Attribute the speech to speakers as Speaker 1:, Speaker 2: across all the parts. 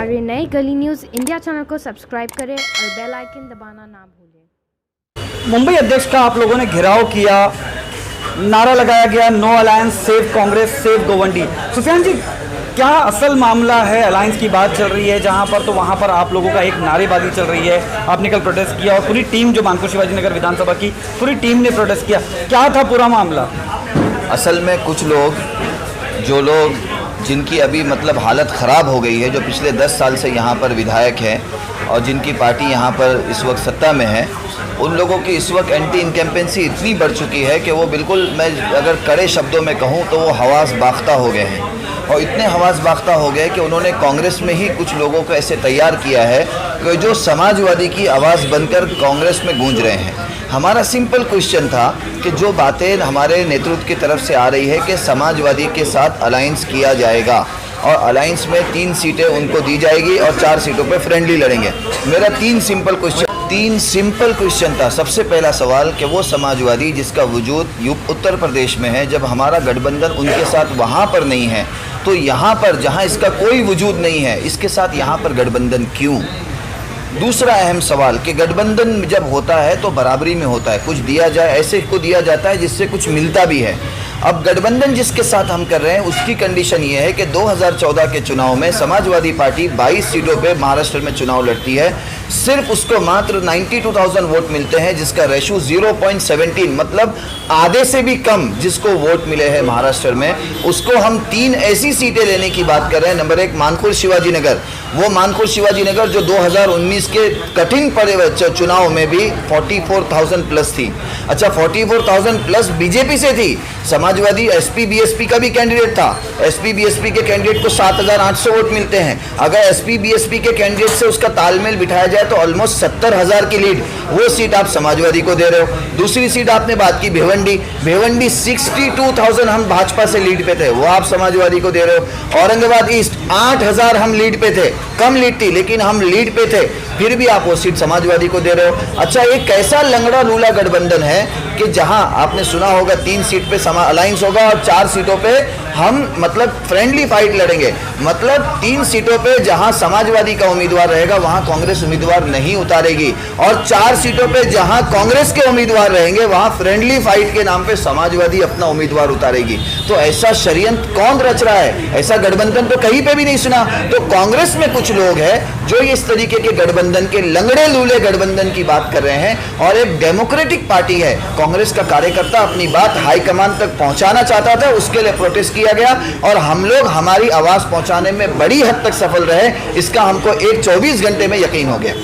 Speaker 1: हमारे नए गली न्यूज़ इंडिया चैनल को सब्सक्राइब करें और बेल आइकन दबाना ना भूलें।
Speaker 2: मुंबई अध्यक्ष का आप लोगों ने घेराव किया, नारा लगाया गया no alliance save Congress save Govandi. Sufiyan ji, क्या असल मामला है? अलायंस की बात चल रही है जहां पर, तो वहां पर आप लोगों का एक नारेबाजी चल रही है। आपने कल प्रोटेस्ट किया और पूरी टीम जो मानपुर शिवाजी नगर विधानसभा की पूरी टीम ने प्रोटेस्ट किया। क्या था पूरा मामला?
Speaker 3: असल में कुछ लोग, जो लोग जिनकी अभी मतलब हालत ख़राब हो गई है, जो पिछले 10 साल से यहाँ पर विधायक हैं और जिनकी पार्टी यहाँ पर इस वक्त सत्ता में है, उन लोगों की इस वक्त एंटी इनकम्पेंसी इतनी बढ़ चुकी है कि वो बिल्कुल, मैं अगर कड़े शब्दों में कहूँ तो वो हवास बाख्ता हो गए हैं। और इतने हवास बाख्ता हो गए कि उन्होंने कांग्रेस में ही कुछ लोगों को ऐसे तैयार किया है कि जो समाजवादी की आवाज़ बनकर कांग्रेस में गूंज रहे हैं। हमारा सिंपल क्वेश्चन था कि जो बातें हमारे नेतृत्व की तरफ से आ रही है कि समाजवादी के साथ अलायंस किया जाएगा और अलायंस में 3 सीटें उनको दी जाएगी और 4 सीटों पे फ्रेंडली लड़ेंगे। मेरा 3 सिंपल क्वेश्चन था। सबसे पहला सवाल कि वो समाजवादी जिसका वजूद उत्तर प्रदेश में है, जब हमारा गठबंधन उनके साथ वहाँ पर नहीं है, तो यहाँ पर जहाँ इसका कोई वजूद नहीं है, इसके साथ यहाँ पर गठबंधन क्यों? दूसरा अहम सवाल कि गठबंधन जब होता है तो बराबरी में होता है, कुछ दिया जाए, ऐसे को दिया जाता है जिससे कुछ मिलता भी है। अब गठबंधन जिसके साथ हम कर रहे हैं उसकी कंडीशन ये है कि 2014 के चुनाव में समाजवादी पार्टी 22 सीटों पे महाराष्ट्र में चुनाव लड़ती है, सिर्फ उसको मात्र 92,000 वोट मिलते हैं, जिसका रेशो 0.17, मतलब आधे से भी कम जिसको वोट मिले हैं महाराष्ट्र में, उसको हम 3 ऐसी सीटें लेने की बात कर रहे हैं। नंबर 1 मानपुर शिवाजी नगर, वो मानपुर शिवाजी नगर जो 2019 के कठिन चुनाव में भी 44,000 प्लस थी। अच्छा, 44,000 प्लस बीजेपी से थी। समाजवादी एसपी बीएसपी का भी कैंडिडेट था, एसपी बीएसपी के कैंडिडेट को 7,800 वोट मिलते हैं। अगर एसपी बीएसपी के कैंडिडेट से उसका तालमेल बिठाया जाए तो ऑलमोस्ट 70,000 की लीड, वो सीट आप समाजवादी को दे रहे हो। दूसरी सीट आपने बात की भिवंडी 62,000 हम भाजपा से लीड पे थे, वो आप समाजवादी को दे रहे हो। औरंगाबाद ईस्ट 8,000 हम लीड पे थे, कम लीड थी लेकिन हम लीड पे थे, फिर भी आप वो सीट समाजवादी को दे रहे हो। अच्छा, एक कैसा लंगड़ा लूला गठबंधन है कि जहां आपने सुना होगा 3 सीट पे अलायंस होगा और 4 सीटों पे हम मतलब फ्रेंडली फाइट लड़ेंगे। मतलब 3 सीटों पे जहां समाजवादी का उम्मीदवार रहेगा वहां कांग्रेस उम्मीदवार नहीं उतारेगी, और 4 सीटों पे जहां कांग्रेस के उम्मीदवार रहेंगे वहां फ्रेंडली फाइट के नाम पे समाजवादी अपना उम्मीदवार उतारेगी। तो ऐसा षड्यंत्र कौन रच रहा है? ऐसा गठबंधन तो कहीं पे भी नहीं सुना। तो कांग्रेस में कुछ लोग हैं जो इस तरीके के गठबंधन के लंगड़े लूले गठबंधन की बात कर रहे हैं, और एक डेमोक्रेटिक पार्टी है, कांग्रेस का कार्यकर्ता अपनी बात हाईकमान तक पहुंचाना चाहता था, उसके लिए प्रोटेस्ट किया गया और हम लोग हमारी आवाज पहुंचाने में बड़ी हद तक सफल रहे। इसका हमको 24 घंटे में यकीन हो गया।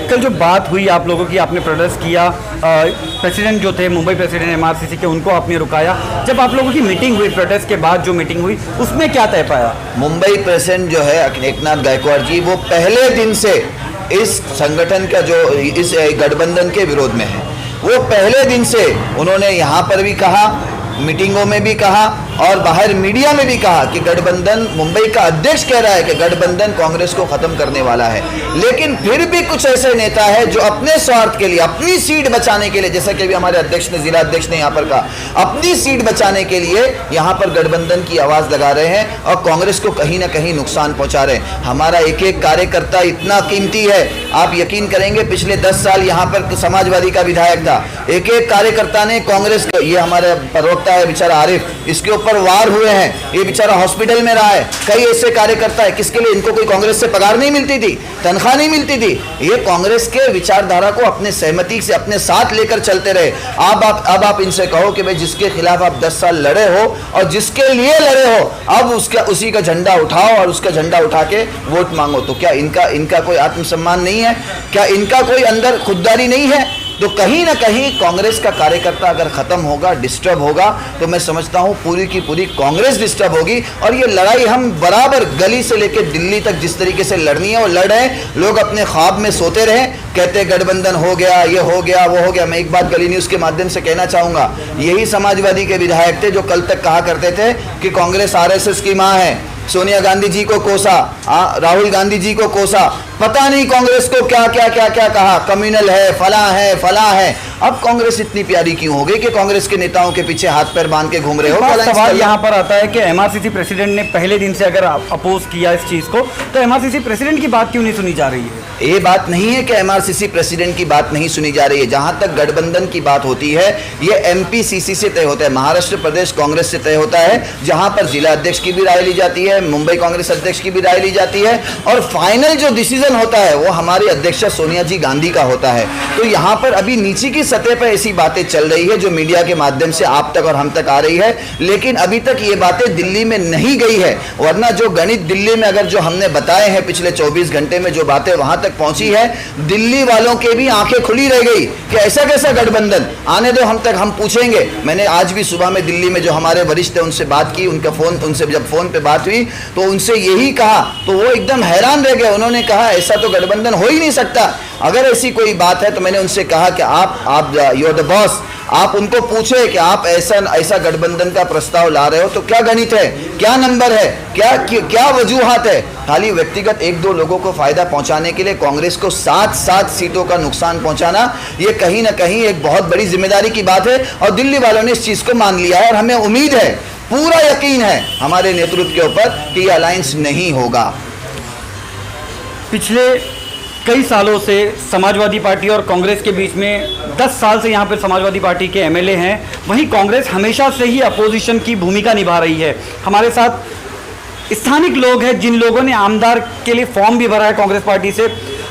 Speaker 2: कल जो बात हुई आप लोगों की, आपने प्रोटेस्ट किया, प्रेसिडेंट जो थे मुंबई प्रेसिडेंट एमआरसीसी के, उनको आपने रुकाया। जब आप लोगों की मीटिंग हुई, प्रोटेस्ट के बाद जो मीटिंग हुई, उसमें क्या तय पाया?
Speaker 3: मुंबई प्रेसिडेंट जो है एकनाथ गायकवाड़ जी, वो पहले दिन से इस संगठन का जो इस गठबंधन के विरोध में है। वो पहले दिन से उन्होंने यहाँ पर भी कहा, मीटिंगों में भी कहा और बाहर मीडिया में भी कहा कि गठबंधन, मुंबई का अध्यक्ष कह रहा है कि गठबंधन कांग्रेस को खत्म करने वाला है। लेकिन फिर भी कुछ ऐसे नेता है जो अपने स्वार्थ के लिए, अपनी सीट बचाने के लिए, जैसा कि अभी हमारे अध्यक्ष ने, जिला अध्यक्ष ने यहाँ पर कहा, अपनी सीट बचाने के लिए यहाँ पर गठबंधन की आवाज लगा रहे हैं और कांग्रेस को कहीं ना कहीं नुकसान पहुंचा रहे हैं। हमारा एक एक कार्यकर्ता इतना कीमती है, आप यकीन करेंगे पिछले 10 साल यहाँ पर समाजवादी का विधायक था, एक एक कार्यकर्ता ने कांग्रेस को, ये हमारे प्रवक्ता है बेचारा आरिफ, इसके ऊपर वार हुए हैं, ये बेचारा हॉस्पिटल में रहा है। कई ऐसे कार्यकर्ता है किसके लिए इनको कोई कांग्रेस से पगार नहीं मिलती थी, तनख्वाह नहीं मिलती थी, ये कांग्रेस के विचारधारा को अपने सहमति से अपने साथ लेकर चलते रहे। अब आप इनसे कहो कि भाई जिसके खिलाफ आप 10 साल लड़े हो और जिसके लिए लड़े हो, अब उसी का झंडा उठाओ और उसका झंडा उठा के वोट मांगो। तो क्या इनका कोई आत्मसम्मान नहीं है? क्या इनका कोई अंदर खुददारी नहीं है? तो कहीं ना कहीं कांग्रेस का कार्यकर्ता अगर खत्म होगा, डिस्टर्ब होगा, तो मैं समझता हूं पूरी की पूरी कांग्रेस डिस्टर्ब होगी। और ये लड़ाई हम बराबर गली से लेकर दिल्ली तक जिस तरीके से लड़नी है वो लड़ रहे हैं। लोग अपने ख्वाब में सोते रहे, कहते गठबंधन हो गया, ये हो गया, वो हो गया। मैं एक बात गली न्यूज के माध्यम से कहना चाहूंगा, यही समाजवादी के विधायक थे जो कल तक कहा करते थे कि कांग्रेस आरएसएस की मां है, सोनिया गांधी जी को कोसा, राहुल गांधी जी को कोसा, पता नहीं कांग्रेस को क्या क्या क्या क्या कहा, कम्युनल है, फला है। अब कांग्रेस इतनी प्यारी क्यों हो गई कि कांग्रेस के नेताओं के पीछे हाथ पैर बांध के घूम रहे हो?
Speaker 2: सवाल यहाँ पर आता है कि एमआरसीसी प्रेसिडेंट ने पहले दिन से अगर अपोज किया इस चीज को, तो एमआरसीसी प्रेसिडेंट की बात क्यों नहीं सुनी जा रही है?
Speaker 3: ये बात नहीं है कि एमआरसीसी प्रेसिडेंट की बात नहीं सुनी जा रही है। जहां तक गठबंधन की बात होती है, ये एमपीसीसी से तय होता है, महाराष्ट्र प्रदेश कांग्रेस से तय होता है, जहां पर जिला अध्यक्ष की भी राय ली जाती है, मुंबई कांग्रेस अध्यक्ष की भी राय ली जाती है, और फाइनल जो डिसीजन होता है वो हमारी अध्यक्ष सोनिया जी गांधी का होता है। तो यहाँ पर अभी नीचे की सतह पर ऐसी बातें चल रही है जो मीडिया के माध्यम से आप तक और हम तक आ रही है, लेकिन अभी तक ये बातें दिल्ली में नहीं गई है। वरना जो गणित दिल्ली में अगर जो हमने बताए हैं पिछले 24 घंटे में, जो बातें वहां तक पहुंची है, दिल्ली वालों के भी आंखें खुली रह गई कि ऐसा कैसा गठबंधन, आने दो हम तक, हम पूछेंगे। मैंने आज भी सुबह में दिल्ली में जो हमारे वरिष्ठ है उनसे बात की, उनसे जब फोन पे बात हुई तो उनसे यही कहा, तो वो एकदम हैरान रह गए। उन्होंने कहा ऐसा तो गठबंधन हो ही नहीं सकता। अगर ऐसी कोई बात है तो मैंने उनसे कहा कि आप यू आर द बॉस, आप उनको पूछे कि आप ऐसा गठबंधन का प्रस्ताव ला रहे हो तो क्या गणित है, क्या नंबर है, क्या वजूहात है? खाली व्यक्तिगत 1-2 लोगों को फायदा पहुंचाने के लिए कांग्रेस को 7 सीटों का नुकसान पहुंचाना, ये कहीं ना कहीं एक बहुत बड़ी जिम्मेदारी की बात है। और दिल्ली वालों ने इस चीज को मान लिया है और हमें उम्मीद है, पूरा यकीन है हमारे नेतृत्व के ऊपर कि यह अलायंस नहीं होगा।
Speaker 2: पिछले कई सालों से समाजवादी पार्टी और कांग्रेस के बीच में 10 साल से यहाँ पर समाजवादी पार्टी के एमएलए हैं, वहीं कांग्रेस हमेशा से ही अपोजिशन की भूमिका निभा रही है। हमारे साथ स्थानिक लोग हैं जिन लोगों ने आमदार के लिए फॉर्म भी भरा है कांग्रेस पार्टी से।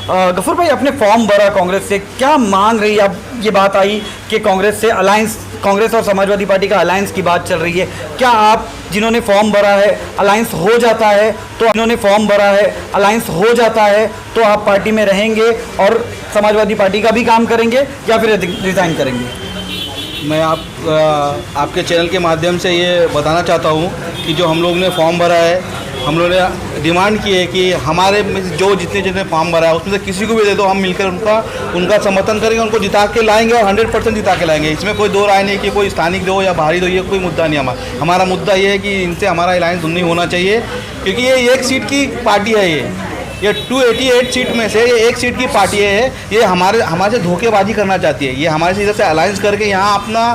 Speaker 2: गफूर भाई, अपने फॉर्म भरा कांग्रेस से, क्या मांग रही है? अब ये बात आई कि कांग्रेस से अलायंस, कांग्रेस और समाजवादी पार्टी का अलायंस की बात चल रही है, क्या आप जिन्होंने फॉर्म भरा है अलायंस हो जाता है तो आप पार्टी में रहेंगे और समाजवादी पार्टी का भी काम करेंगे या फिर रिजाइन करेंगे?
Speaker 4: मैं आपके चैनल के माध्यम से ये बताना चाहता हूँ कि जो हम लोग ने फॉर्म भरा है, हम लोगों ने डिमांड की है कि हमारे में जो जितने फॉर्म भरा है उसमें से किसी को भी दे दो, हम मिलकर उनका समर्थन करेंगे, उनको जिता के लाएंगे और 100% जिता के लाएंगे। इसमें कोई दो राय नहीं कि कोई स्थानिक दो या बाहरी दो, ये कोई मुद्दा नहीं। हमारा मुद्दा ये है कि इनसे हमारा अलायंस नहीं होना चाहिए, क्योंकि ये 1 सीट की पार्टी है। ये 288 सीट में से ये 1 सीट की पार्टी है। ये हमारे से धोखेबाजी करना चाहती है। ये हमारे से इधर से अलायंस करके यहाँ अपना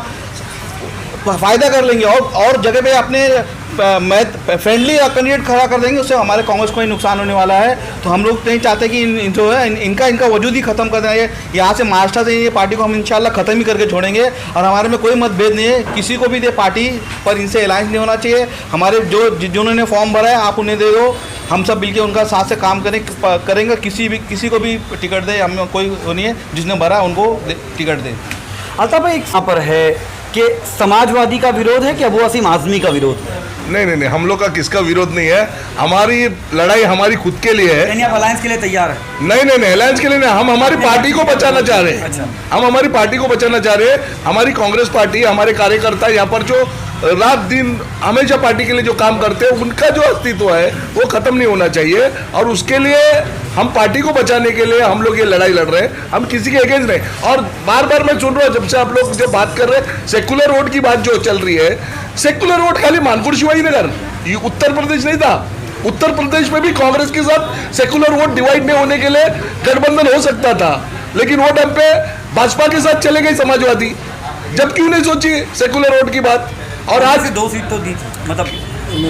Speaker 4: फ़ायदा कर लेंगे और जगह पे अपने फ्रेंडली कैंडिडेट खड़ा कर देंगे। उससे हमारे कांग्रेस को ही नुकसान होने वाला है। तो हम लोग नहीं चाहते कि जो है इनका वजूद ही ख़त्म कर देना। यहाँ से महाराष्ट्र से ये पार्टी को हम इंशाल्लाह ख़त्म ही करके छोड़ेंगे और हमारे में कोई मतभेद नहीं है। किसी को भी दे पार्टी पर इनसे अलायंस नहीं होना चाहिए। हमारे जिन्होंने फॉर्म भरा है आप उन्हें दे दो, हम सब मिलकर उनका साथ से काम करेंगे। किसी को भी टिकट दे, हम कोई वो नहीं है, जिसने भरा उनको टिकट दे।
Speaker 2: अल्ताफ भाई, यहाँ पर है कि समाजवादी का विरोध है कि अबू वसीम आजमी का विरोध है?
Speaker 5: नहीं, हम लोग का किसका विरोध नहीं है। हमारी लड़ाई हमारी खुद के लिए है।
Speaker 2: यानी आप अलायंस के लिए तैयार हैं?
Speaker 5: नहीं, अलायंस के लिए नहीं। हम हमारी पार्टी को बचाना चाह रहे हैं।
Speaker 2: अच्छा।
Speaker 5: हम हमारी पार्टी को बचाना चाह रहे हैं। हमारी कांग्रेस पार्टी, हमारे कार्यकर्ता यहाँ पर जो रात दिन हमेशा पार्टी के लिए जो काम करते हैं, उनका जो अस्तित्व है वो खत्म नहीं होना चाहिए। और उसके लिए हम पार्टी को बचाने के लिए हम लोग ये लड़ाई लड़ रहे हैं। हम किसी के अगेंस्ट नहीं। और बार बार मैं सुन रहा हूँ, जब से आप लोग जो बात कर रहे हैं सेकुलर वोट की बात जो चल रही है, सेकुलर वोट खाली मानपुर शिवाजी नगर, ये उत्तर प्रदेश नहीं था। उत्तर प्रदेश में भी कांग्रेस के साथ सेकुलर वोट डिवाइड नहीं होने के लिए गठबंधन हो सकता था, लेकिन वो टाइम पे भाजपा के साथ चले गए समाजवादी। जब क्यों नहीं सोची सेकुलर वोट की बात? और आज
Speaker 2: 2 सीट तो दी थी, मतलब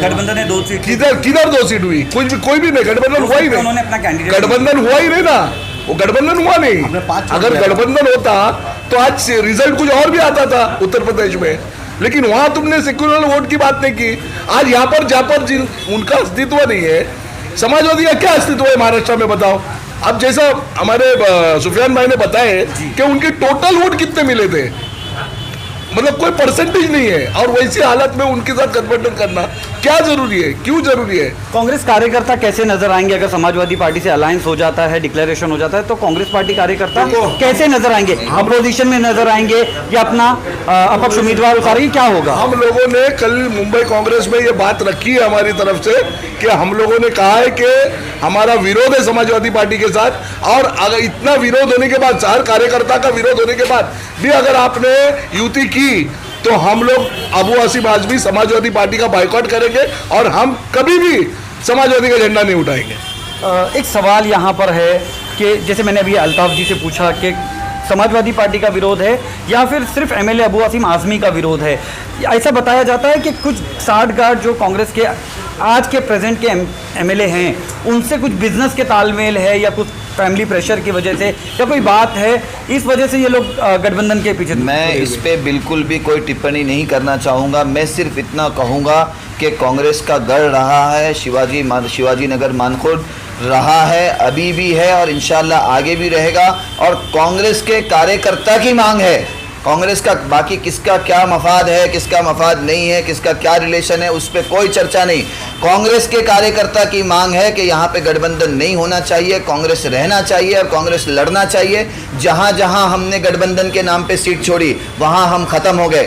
Speaker 2: गठबंधन ने 2 सीट।
Speaker 5: किधर 2 सीट हुई? कोई भी नहीं, गठबंधन हुआ ही नहीं।
Speaker 2: उन्होंने अपना कैंडिडेट,
Speaker 5: गठबंधन हुआ ही नहीं ना, वो गठबंधन हुआ नहीं। अगर गठबंधन होता तो आज रिजल्ट कुछ और भी आता था उत्तर प्रदेश में, लेकिन वहां तुमने सेक्युलर वोट की बात नहीं की। आज यहाँ पर जहाँ पर उनका अस्तित्व नहीं है, समाजवादी का क्या अस्तित्व है महाराष्ट्र में बताओ? अब जैसा हमारे सुफियान भाई ने बताया कि उनके टोटल वोट कितने मिले थे, मतलब कोई परसेंटेज नहीं है। और वैसी हालत में उनके साथ गठबंधन करना क्या जरूरी है, क्यों जरूरी है?
Speaker 2: कांग्रेस कार्यकर्ता कैसे नजर आएंगे अगर समाजवादी पार्टी से अलायंस हो जाता है, डिक्लेरेशन हो जाता है, तो कांग्रेस पार्टी कार्यकर्ता कैसे नजर आएंगे? अपोजिशन में नजर आएंगे या अपना अपक्ष उम्मीदवार उतारेंगे, क्या होगा?
Speaker 5: हम लोगों ने कल मुंबई कांग्रेस में ये बात रखी है हमारी तरफ से कि हम लोगों ने कहा है कि हमारा विरोध है समाजवादी पार्टी के साथ। और अगर इतना विरोध होने के बाद, हर कार्यकर्ता का विरोध होने के बाद भी अगर आपने युति की, तो हम लोग अबू वसीम आजमी समाजवादी पार्टी का बाइकॉट करेंगे और हम कभी भी समाजवादी का झंडा नहीं उठाएंगे।
Speaker 2: एक सवाल यहाँ पर है कि जैसे मैंने अभी अल्ताफ़ जी से पूछा कि समाजवादी पार्टी का विरोध है या फिर सिर्फ एमएलए अबू आसिम आज़मी का विरोध है। ऐसा बताया जाता है कि कुछ साठगांठ जो कांग्रेस के आज के प्रेजेंट के एमएलए हैं उनसे कुछ बिजनेस के तालमेल है या कुछ फैमिली प्रेशर की वजह से या कोई बात है, इस वजह से ये लोग गठबंधन के पीछे।
Speaker 3: मैं इस पे बिल्कुल भी कोई टिप्पणी नहीं करना चाहूँगा। मैं सिर्फ इतना कहूँगा कि कांग्रेस का गढ़ रहा है, शिवाजी नगर मानखुर्द रहा है, अभी भी है और इंशाल्लाह आगे भी रहेगा। और कांग्रेस के कार्यकर्ता की मांग है, कांग्रेस का बाकी किसका क्या मफाद है, किसका मफाद नहीं है, किसका क्या रिलेशन है, उस पर कोई चर्चा नहीं। कांग्रेस के कार्यकर्ता की मांग है कि यहाँ पे गठबंधन नहीं होना चाहिए, कांग्रेस रहना चाहिए और कांग्रेस लड़ना चाहिए। जहाँ जहाँ हमने गठबंधन के नाम पे सीट छोड़ी वहाँ हम ख़त्म हो गए।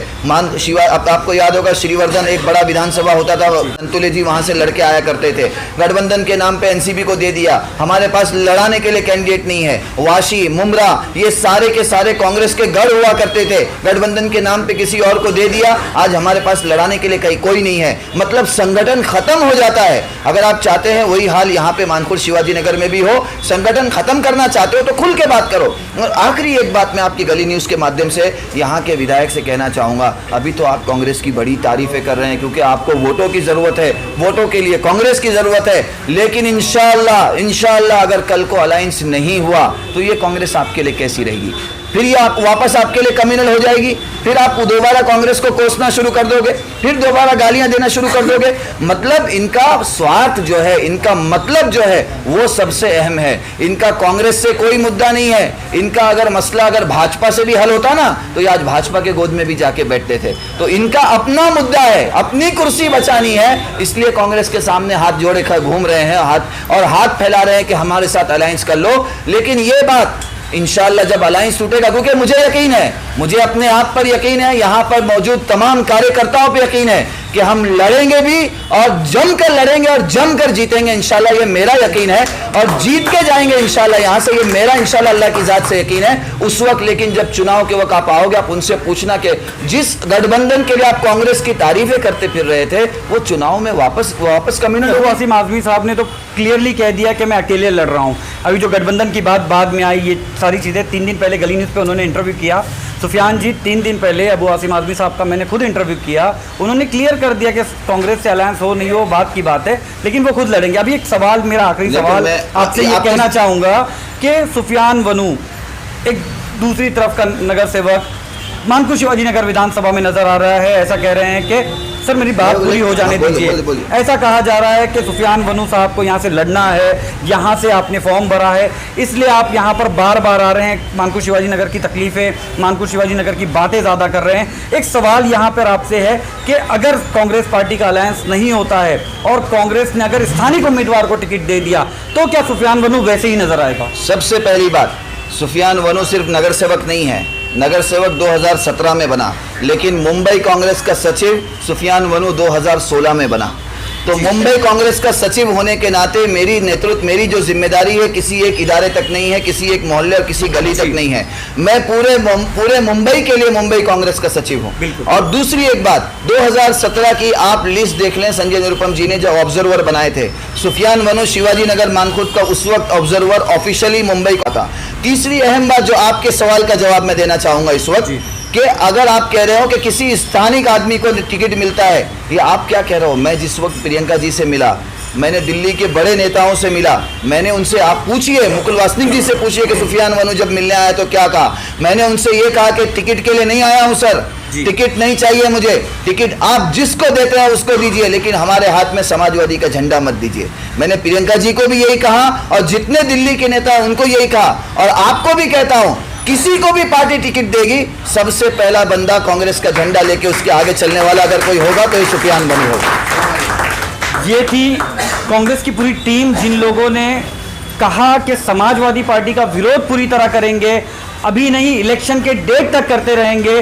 Speaker 3: अब आपको याद होगा श्रीवर्धन एक बड़ा विधानसभा होता था, अंतुले जी वहाँ से लड़के आया करते थे। गठबंधन के नाम पे एनसीपी को दे दिया, हमारे पास लड़ाने के लिए कैंडिडेट नहीं है। वाशी, मुमरा, ये सारे के सारे कांग्रेस के गढ़ हुआ करते थे, गठबंधन के नाम पे किसी और को दे दिया। आज हमारे पास लड़ाने के लिए कहीं कोई नहीं है, मतलब संगठन खत्म हो जाता है। अगर आप चाहते हैं वही हाल यहाँ पे मानखुर्द शिवाजी नगर में भी हो, संगठन खत्म करना चाहते हो तो खुल के बात करो। और आखिरी एक बात मैं आपकी गली न्यूज़ के माध्यम से यहाँ के विधायक से कहना चाहूँगा, अभी तो आप कांग्रेस की बड़ी तारीफें कर रहे हैं क्योंकि आपको वोटों की ज़रूरत है, वोटों के लिए कांग्रेस की ज़रूरत है। लेकिन इंशाअल्लाह अगर कल को अलायंस नहीं हुआ तो ये कांग्रेस आपके लिए कैसी रहेगी? फिर ये आप वापस आपके लिए कम्युनल हो जाएगी, फिर आप दोबारा कांग्रेस को कोसना शुरू कर दोगे, फिर दोबारा गालियां देना शुरू कर दोगे। मतलब इनका स्वार्थ जो है, इनका मतलब जो है वो सबसे अहम है। इनका कांग्रेस से कोई मुद्दा नहीं है। इनका अगर मसला अगर भाजपा से भी हल होता ना तो ये आज भाजपा के गोद में भी जाके बैठते थे। तो इनका अपना मुद्दा है, अपनी कुर्सी बचानी है, इसलिए कांग्रेस के सामने हाथ जोड़े घूम रहे हैं, हाथ फैला रहे हैं कि हमारे साथ अलायंस कर लो। लेकिन ये बात इंशाअल्लाह जब अलायंस टूटेगा, क्योंकि मुझे यकीन है, मुझे अपने आप पर यकीन है, यहाँ पर मौजूद तमाम कार्यकर्ताओं पर यकीन है कि हम लड़ेंगे भी और जमकर लड़ेंगे और जमकर जीतेंगे इंशाअल्लाह, ये मेरा यकीन है। और जीत के जाएंगे इंशाअल्लाह यहाँ से, ये मेरा इंशाअल्लाह अल्लाह की जात से यकीन है। उस वक्त लेकिन जब चुनाव के वक्त आप आओगे, आप उनसे पूछना कि जिस गठबंधन के लिए आप कांग्रेस की तारीफें करते फिर रहे थे वो चुनाव में वापस कम्युनल
Speaker 2: अबू आसिम आज़मी साहब ने तो क्लियरली कह दिया कि मैं अकेले लड़ रहा हूँ। अभी जो गठबंधन की बात बाद में आई, ये सारी चीज़ें 3 दिन पहले गली न्यूज़ पे उन्होंने इंटरव्यू किया। सुफियान जी 3 दिन पहले अबू आसिम आज़मी साहब का मैंने खुद इंटरव्यू किया, उन्होंने क्लियर कर दिया कि कांग्रेस से अलायंस हो नहीं हो बात की बात है, लेकिन वो खुद लड़ेंगे। अभी एक सवाल, मेरा आखिरी सवाल आपसे ये कहना चाहूँगा कि सुफियान वनू एक दूसरी तरफ का नगर सेवक मानखुर्द शिवाजी नगर विधानसभा में नजर आ रहा है, ऐसा कह रहे हैं कि सर मेरी बात पूरी हो जाने दीजिए। ऐसा कहा जा रहा है कि सुफियान वनू साहब को यहाँ से लड़ना है, यहाँ से आपने फॉर्म भरा है, इसलिए आप यहाँ पर बार बार आ रहे हैं, मानखुर्द शिवाजी नगर की तकलीफ़ें, मानखुर्द शिवाजी नगर की बातें ज़्यादा कर रहे हैं। एक सवाल यहाँ पर आपसे है कि अगर कांग्रेस पार्टी का अलायंस नहीं होता है और कांग्रेस ने अगर स्थानीय उम्मीदवार को टिकट दे दिया तो क्या सुफियान वनू वैसे ही नजर आएगा?
Speaker 3: सबसे पहली बात, सुफियान वनू सिर्फ नगर सेवक नहीं है, नगर सेवक 2017 में बना, लेकिन मुंबई कांग्रेस का सचिव सुफियान वनू 2016 में बना। तो मुंबई कांग्रेस का सचिव होने के नाते मेरी जो जिम्मेदारी है किसी एक इदारे तक नहीं है, किसी एक मोहल्ले और किसी गली तक नहीं है। मैं पूरे मुंबई के लिए मुंबई कांग्रेस का सचिव हूँ। और दूसरी एक बात, 2017 की आप लिस्ट देख लें, संजय निरुपम जी ने जो ऑब्जर्वर बनाए थे, सुफियान वनू शिवाजी नगर मानखुर्द का उस वक्त ऑब्जर्वर ऑफिशियली मुंबई का था। तीसरी अहम बात जो आपके सवाल का जवाब मैं देना चाहूंगा इस वक्त कि अगर आप कह रहे हो कि किसी स्थानिक आदमी को टिकट मिलता है, ये आप क्या कह रहे हो? मैं जिस वक्त प्रियंका जी से मिला, मैंने दिल्ली के बड़े नेताओं से मिला, मैंने उनसे, आप पूछिए मुकुल वासनिक जी से पूछिए कि सुफियान वनू जब मिलने आया तो क्या कहा। मैंने उनसे ये कहा कि टिकट के लिए नहीं आया हूं सर, टिकट नहीं चाहिए मुझे, टिकट आप जिसको देते हैं उसको दीजिए, लेकिन हमारे हाथ में समाजवादी का झंडा मत दीजिए। मैंने प्रियंका जी को भी यही कहा और जितने दिल्ली के नेता हैं उनको यही कहा, और आपको भी कहता हूं, किसी को भी पार्टी टिकट देगी, सबसे पहला बंदा कांग्रेस का झंडा लेके उसके आगे चलने वाला अगर कोई होगा तो ये सुफियान वनू होगा।
Speaker 2: ये थी कांग्रेस की पूरी टीम जिन लोगों ने कहा कि समाजवादी पार्टी का विरोध पूरी तरह करेंगे, अभी नहीं इलेक्शन के डेट तक करते रहेंगे।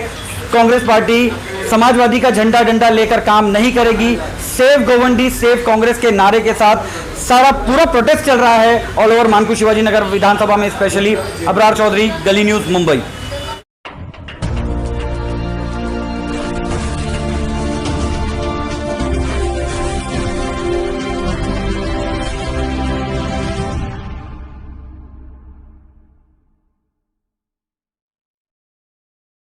Speaker 2: कांग्रेस पार्टी समाजवादी का झंडा डंडा लेकर काम नहीं करेगी। सेव गोवंडी सेव कांग्रेस के नारे के साथ सारा पूरा प्रोटेस्ट चल रहा है ऑल ओवर मानखुर्द शिवाजी नगर विधानसभा में, स्पेशली। अबरार चौधरी, गली न्यूज़, मुंबई।